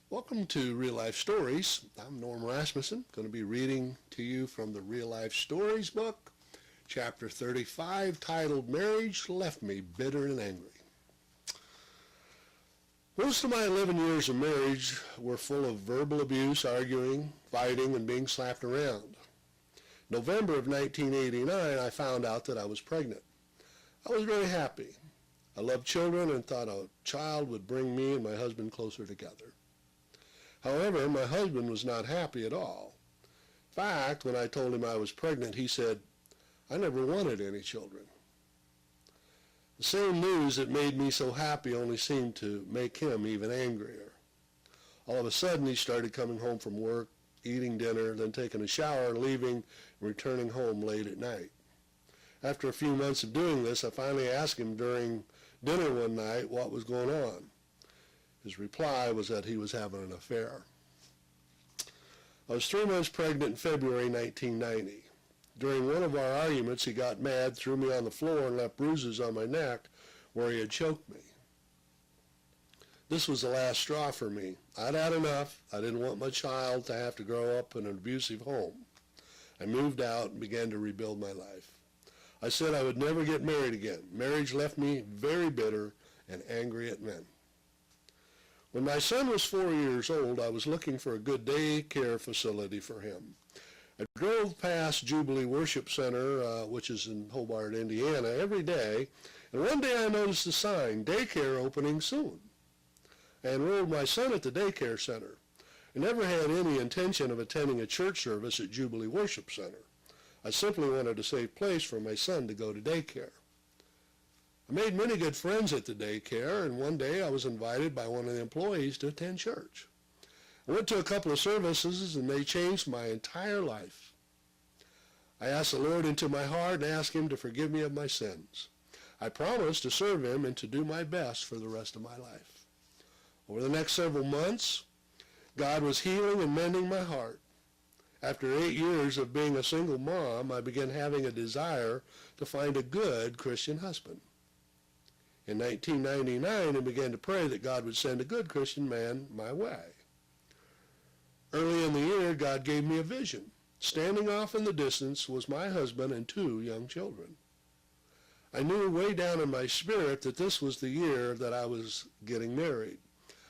Welcome to Real Life Stories. I'm Norm Rasmussen, going to be reading to you from the Real Life Stories book, chapter 35, titled Marriage Left Me Bitter and Angry. Most of my 11 years of marriage were full of verbal abuse, arguing, fighting, and being slapped around. November of 1989, I found out that I was pregnant. I was very happy. I loved children and thought a child would bring me and my husband closer together. However, my husband was not happy at all. In fact, when I told him I was pregnant, he said, "I never wanted any children." The same news that made me so happy only seemed to make him even angrier. All of a sudden, he started coming home from work, eating dinner, then taking a shower, leaving, and returning home late at night. After a few months of doing this, I finally asked him during dinner one night what was going on. His reply was that he was having an affair. I was 3 months pregnant in February 1990. During one of our arguments, he got mad, threw me on the floor, and left bruises on my neck where he had choked me. This was the last straw for me. I'd had enough. I didn't want my child to have to grow up in an abusive home. I moved out and began to rebuild my life. I said I would never get married again. Marriage left me very bitter and angry at men. When my son was 4 years old, I was looking for a good daycare facility for him. I drove past Jubilee Worship Center, which is in Hobart, Indiana, every day, and one day I noticed a sign, "Daycare opening soon." I enrolled my son at the daycare center. I never had any intention of attending a church service at Jubilee Worship Center. I simply wanted a safe place for my son to go to daycare. I made many good friends at the daycare, and one day I was invited by one of the employees to attend church. I went to a couple of services, and they changed my entire life. I asked the Lord into my heart and asked Him to forgive me of my sins. I promised to serve Him and to do my best for the rest of my life. Over the next several months, God was healing and mending my heart. After 8 years of being a single mom, I began having a desire to find a good Christian husband. In 1999, I began to pray that God would send a good Christian man my way. Early in the year, God gave me a vision. Standing off in the distance was my husband and 2 young children. I knew way down in my spirit that this was the year that I was getting married.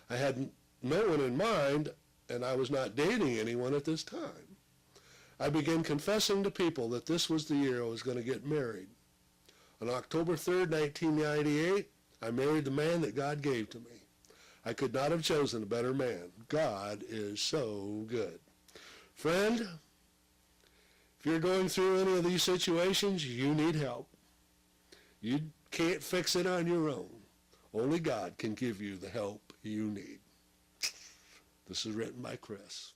I had no one in mind, and I was not dating anyone at this time. I began confessing to people that this was the year I was going to get married. On October 3rd, 1998, I married the man that God gave to me. I could not have chosen a better man. God is so good. Friend, if you're going through any of these situations, you need help. You can't fix it on your own. Only God can give you the help you need. This is written by Chris.